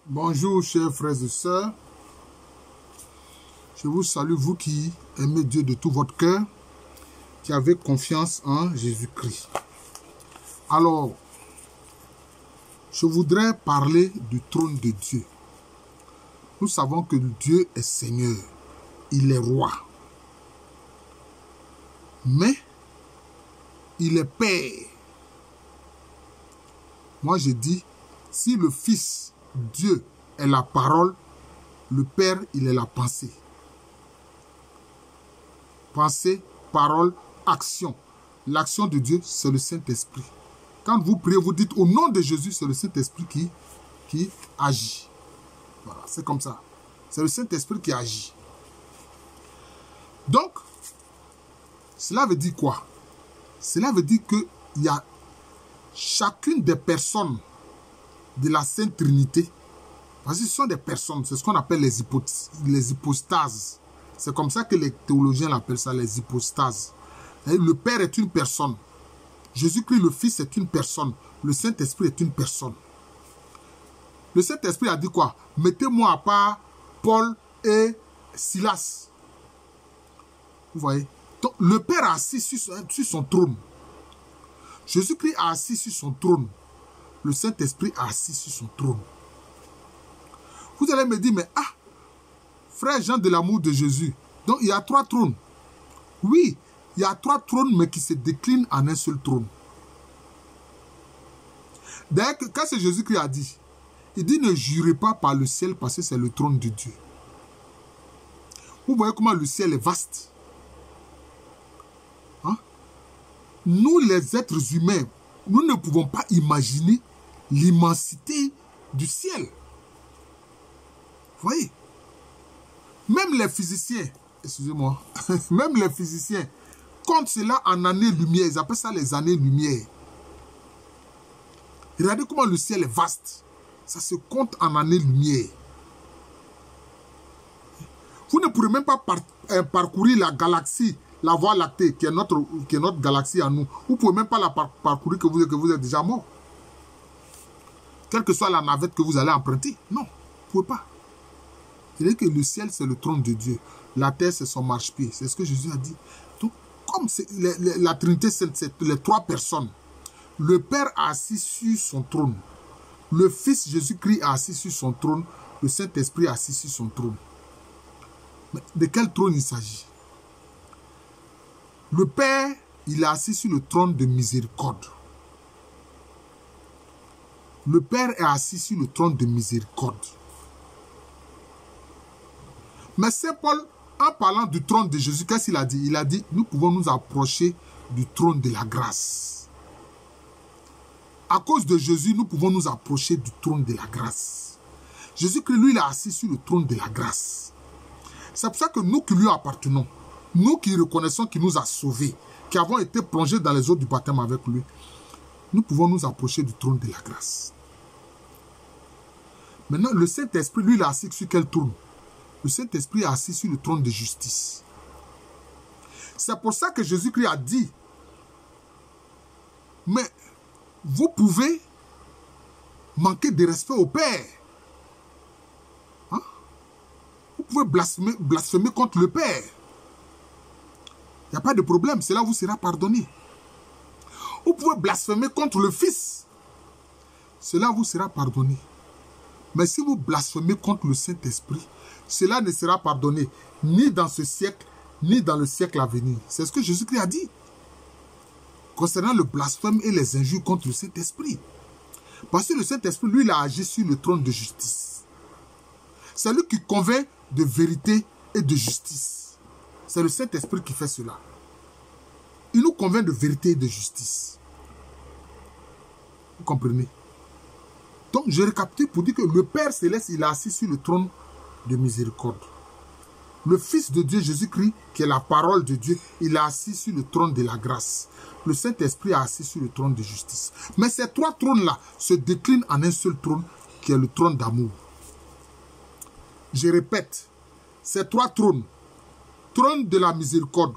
Bonjour chers frères et sœurs, je vous salue vous qui aimez Dieu de tout votre cœur, qui avez confiance en Jésus-Christ. Alors, je voudrais parler du trône de Dieu. Nous savons que Dieu est Seigneur, il est roi. Mais, il est Père. Moi je dis, si le Fils, Dieu est la parole, le Père, il est la pensée. Pensée, parole, action. L'action de Dieu, c'est le Saint-Esprit. Quand vous priez, vous dites au nom de Jésus, c'est le Saint-Esprit qui agit. Voilà, c'est comme ça. C'est le Saint-Esprit qui agit. Donc, cela veut dire quoi? Cela veut dire qu'il y a chacune des personnes de la Sainte Trinité, parce que ce sont des personnes, c'est ce qu'on appelle les hypostases. C'est comme ça que les théologiens l'appellent ça, les hypostases. Et le Père est une personne. Jésus-Christ, le Fils, est une personne. Le Saint-Esprit est une personne. Le Saint-Esprit a dit quoi? Mettez-moi à part Paul et Silas. Vous voyez? Donc, le Père a assis sur son trône. Jésus-Christ a assis sur son trône. Le Saint-Esprit a assis sur son trône. Vous allez me dire, mais frère Jean de l'amour de Jésus, donc il y a 3 trônes. Oui, il y a 3 trônes, mais qui se déclinent en un seul trône. D'ailleurs, quand c'est Jésus-Christ a dit, il dit ne jurez pas par le ciel parce que c'est le trône de Dieu. Vous voyez comment le ciel est vaste. Hein? Nous, les êtres humains, nous ne pouvons pas imaginer l'immensité du ciel. Vous voyez? Même les physiciens, excusez-moi, même les physiciens comptent cela en années-lumière. Ils appellent ça les années-lumière. Regardez comment le ciel est vaste. Ça se compte en années-lumière. Vous ne pourrez même pas parcourir la galaxie, la Voie lactée, qui est notre galaxie à nous. Vous ne pouvez même pas la parcourir que vous êtes déjà mort. Quelle que soit la navette que vous allez emprunter. Non, vous ne pouvez pas. Il dit que le ciel, c'est le trône de Dieu. La terre, c'est son marchepied. C'est ce que Jésus a dit. Donc, comme la Trinité, c'est les 3 personnes. Le Père a assis sur son trône. Le Fils Jésus-Christ a assis sur son trône. Le Saint-Esprit a assis sur son trône. Mais de quel trône il s'agit? Le Père, il est assis sur le trône de miséricorde. Le Père est assis sur le trône de miséricorde. Mais Saint Paul, en parlant du trône de Jésus, qu'est-ce qu'il a dit? Il a dit, nous pouvons nous approcher du trône de la grâce. À cause de Jésus, nous pouvons nous approcher du trône de la grâce. Jésus-Christ, lui, il est assis sur le trône de la grâce. C'est pour ça que nous qui lui appartenons, nous qui reconnaissons qu'il nous a sauvés, qui avons été plongés dans les eaux du baptême avec lui, nous pouvons nous approcher du trône de la grâce. Maintenant, le Saint-Esprit, lui, il est assis sur quel trône? Le Saint-Esprit est assis sur le trône de justice. C'est pour ça que Jésus-Christ a dit, mais vous pouvez manquer de respect au Père. Hein? Vous pouvez blasphémer contre le Père. Il n'y a pas de problème, cela vous sera pardonné. Vous pouvez blasphémer contre le Fils. Cela vous sera pardonné. Mais si vous blasphémez contre le Saint-Esprit, cela ne sera pardonné ni dans ce siècle, ni dans le siècle à venir. C'est ce que Jésus-Christ a dit. Concernant le blasphème et les injures contre le Saint-Esprit. Parce que le Saint-Esprit, lui, il a agi sur le trône de justice. C'est lui qui convainc de vérité et de justice. C'est le Saint-Esprit qui fait cela. Il nous convainc de vérité et de justice. Vous comprenez? Donc, je récapitule pour dire que le Père Céleste, il est assis sur le trône de miséricorde. Le Fils de Dieu, Jésus-Christ, qui est la parole de Dieu, il est assis sur le trône de la grâce. Le Saint-Esprit est assis sur le trône de justice. Mais ces 3 trônes-là se déclinent en un seul trône, qui est le trône d'amour. Je répète, ces 3 trônes, trône de la miséricorde,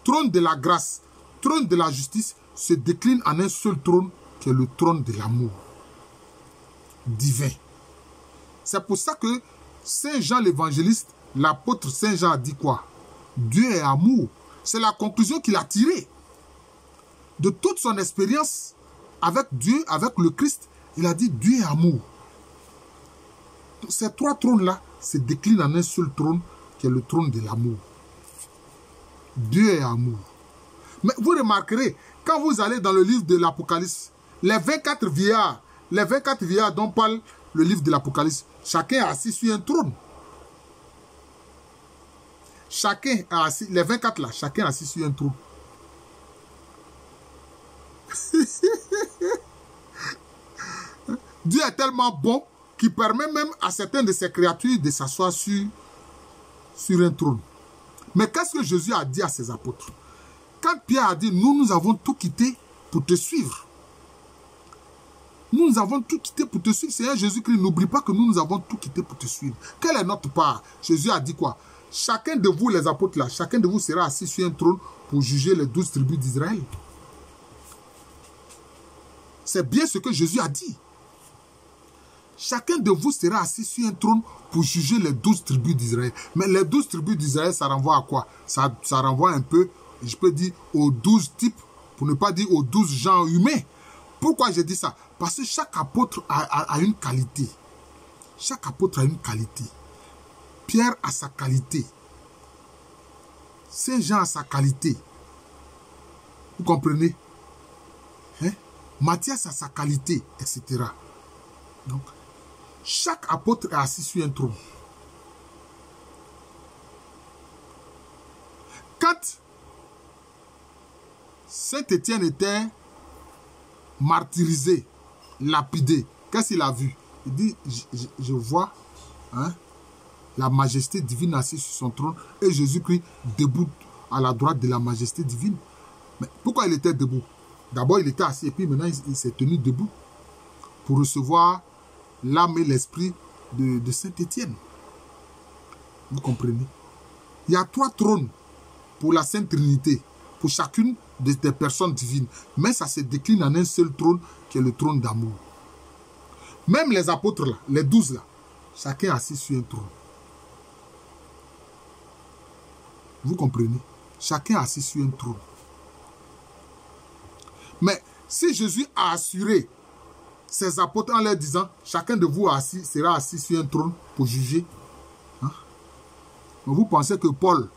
trône de la grâce, trône de la justice, se déclinent en un seul trône, qui est le trône de l'amour divin. C'est pour ça que Saint Jean l'évangéliste, l'apôtre Saint Jean a dit quoi? Dieu est amour. C'est la conclusion qu'il a tirée. De toute son expérience avec Dieu, avec le Christ, il a dit Dieu est amour. Ces trois trônes-là se déclinent en un seul trône qui est le trône de l'amour. Dieu est amour. Mais vous remarquerez, quand vous allez dans le livre de l'Apocalypse, les 24 vieillards dont parle le livre de l'Apocalypse, chacun est assis sur un trône. Chacun est assis, les 24 là, chacun est assis sur un trône. Dieu est tellement bon qu'il permet même à certaines de ses créatures de s'asseoir sur un trône. Mais qu'est-ce que Jésus a dit à ses apôtres? Quand Pierre a dit, nous avons tout quitté pour te suivre. Nous avons tout quitté pour te suivre. Seigneur Jésus-Christ, n'oublie pas que nous avons tout quitté pour te suivre. Quelle est notre part? Jésus a dit quoi? Chacun de vous, les apôtres là, chacun de vous sera assis sur un trône pour juger les 12 tribus d'Israël. C'est bien ce que Jésus a dit. Chacun de vous sera assis sur un trône pour juger les 12 tribus d'Israël. Mais les 12 tribus d'Israël, ça renvoie à quoi? Ça renvoie un peu, je peux dire, aux 12 types, pour ne pas dire aux 12 genres humains. Pourquoi je dis ça? Parce que chaque apôtre a une qualité. Chaque apôtre a une qualité. Pierre a sa qualité. Saint Jean a sa qualité. Vous comprenez? Hein? Matthias a sa qualité, etc. Donc, chaque apôtre est assis sur un trône. Quand Saint Étienne était martyrisé, lapidé, qu'est-ce qu'il a vu? Il dit, je vois la majesté divine assise sur son trône et Jésus-Christ debout à la droite de la majesté divine. Mais pourquoi il était debout? D'abord, il était assis et puis maintenant, il s'est tenu debout pour recevoir l'âme et l'esprit de Saint Étienne. Vous comprenez? Il y a 3 trônes pour la Sainte Trinité, pour chacune des personnes divines. Mais ça se décline en un seul trône qui est le trône d'amour. Même les apôtres là, les 12 là, chacun est assis sur un trône. Vous comprenez? Chacun est assis sur un trône. Mais si Jésus a assuré ses apôtres en leur disant, chacun de vous sera assis sur un trône pour juger. Hein? Vous pensez que Paul,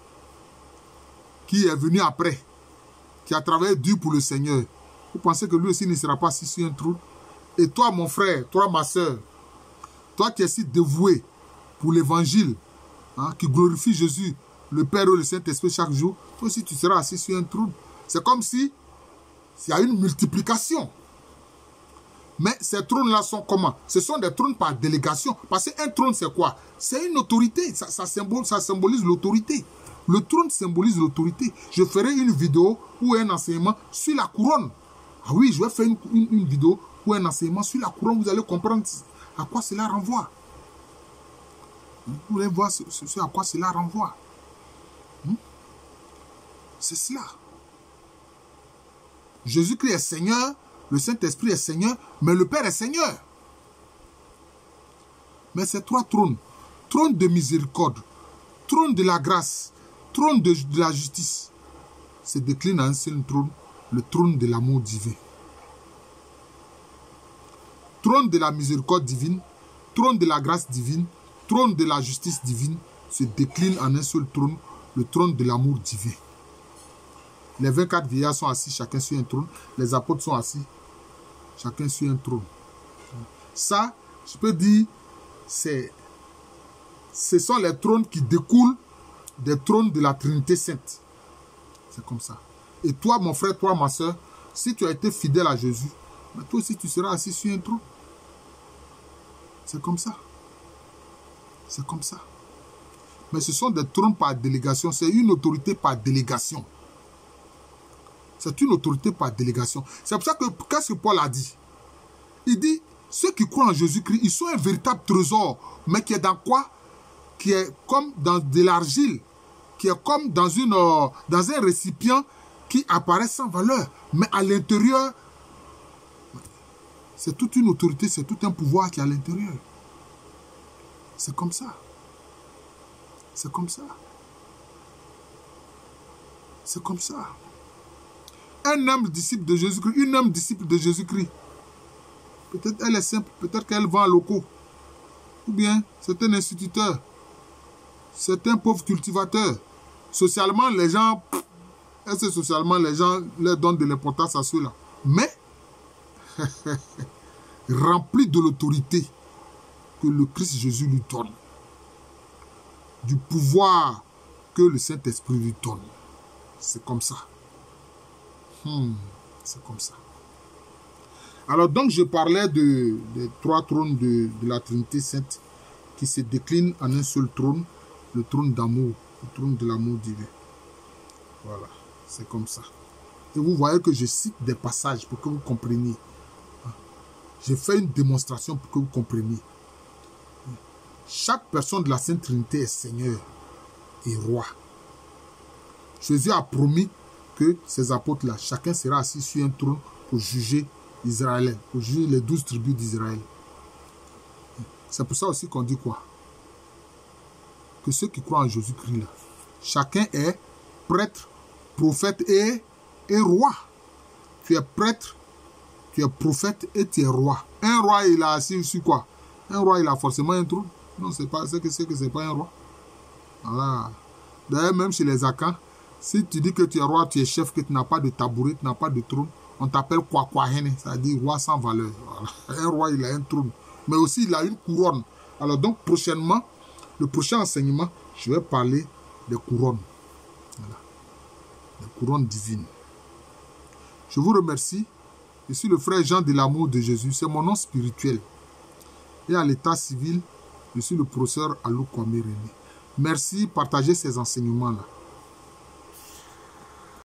qui est venu après, qui a travaillé dur pour le Seigneur, vous pensez que lui aussi ne sera pas assis sur un trône? Et toi, mon frère, toi, ma soeur, toi qui es si dévoué pour l'évangile, qui glorifie Jésus, le Père et le Saint-Esprit chaque jour, toi aussi tu seras assis sur un trône. C'est comme si il y a une multiplication. Mais ces trônes-là sont comment? Ce sont des trônes par délégation. Parce qu'un trône, c'est quoi? C'est une autorité. Ça symbolise l'autorité. Le trône symbolise l'autorité. Je ferai une vidéo ou un enseignement sur la couronne. Ah oui, je vais faire une vidéo ou un enseignement sur la couronne. Vous allez comprendre à quoi cela renvoie. Vous allez voir à quoi cela renvoie. C'est cela. Jésus-Christ est Seigneur. Le Saint-Esprit est Seigneur, mais le Père est Seigneur. Mais ces 3 trônes, trône de miséricorde, trône de la grâce, trône de la justice, se déclinent en un seul trône, le trône de l'amour divin. Trône de la miséricorde divine, trône de la grâce divine, trône de la justice divine, se décline en un seul trône, le trône de l'amour divin. Les 24 vieillards sont assis chacun sur un trône. Les apôtres sont assis chacun sur un trône. Ça, je peux dire, ce sont les trônes qui découlent des trônes de la Trinité Sainte. C'est comme ça. Et toi, mon frère, toi, ma soeur, si tu as été fidèle à Jésus, toi aussi, tu seras assis sur un trône. C'est comme ça. C'est comme ça. Mais ce sont des trônes par délégation. C'est une autorité par délégation. C'est une autorité par délégation. C'est pour ça que, qu'est-ce que Paul a dit? Il dit, ceux qui croient en Jésus-Christ, ils sont un véritable trésor. Mais qui est dans quoi? Qui est comme dans de l'argile. Qui est comme dans un récipient qui apparaît sans valeur. Mais à l'intérieur, c'est toute une autorité, c'est tout un pouvoir qui est à l'intérieur. C'est comme ça. C'est comme ça. C'est comme ça. Un humble disciple de Jésus-Christ, une humble disciple de Jésus-Christ. Peut-être elle est simple, peut-être qu'elle vend à locaux. Ou bien c'est un instituteur. C'est un pauvre cultivateur. Socialement, les gens... Est-ce que socialement, les gens leur donnent de l'importance à ceux-là? Mais, rempli de l'autorité que le Christ Jésus lui donne. Du pouvoir que le Saint-Esprit lui donne. C'est comme ça. C'est comme ça. Alors donc je parlais des 3 trônes de la Trinité Sainte qui se déclinent en un seul trône, le trône d'amour, le trône de l'amour divin. Voilà, c'est comme ça. Et vous voyez que je cite des passages pour que vous compreniez. J'ai fait une démonstration pour que vous compreniez. Chaque personne de la Sainte Trinité est Seigneur et Roi. Jésus a promis que ces apôtres-là, chacun sera assis sur un trône pour juger Israël, pour juger les 12 tribus d'Israël. C'est pour ça aussi qu'on dit quoi? Que ceux qui croient en Jésus-Christ, là, chacun est prêtre, prophète et roi. Tu es prêtre, tu es prophète et tu es roi. Un roi, il a assis sur quoi? Un roi, il a forcément un trône. Non, c'est que c'est pas un roi. Voilà. D'ailleurs, même chez les Akans, si tu dis que tu es roi, tu es chef, que tu n'as pas de tabouret, tu n'as pas de trône, on t'appelle Kwakwahene, c'est-à-dire roi sans valeur. Voilà. Un roi, il a un trône. Mais aussi, il a une couronne. Alors donc, prochainement, le prochain enseignement, je vais parler des couronnes. Voilà. Des couronnes divines. Je vous remercie. Je suis le frère Jean de l'amour de Jésus. C'est mon nom spirituel. Et à l'état civil, je suis le professeur Alou Kwame René. Merci, partagez ces enseignements-là.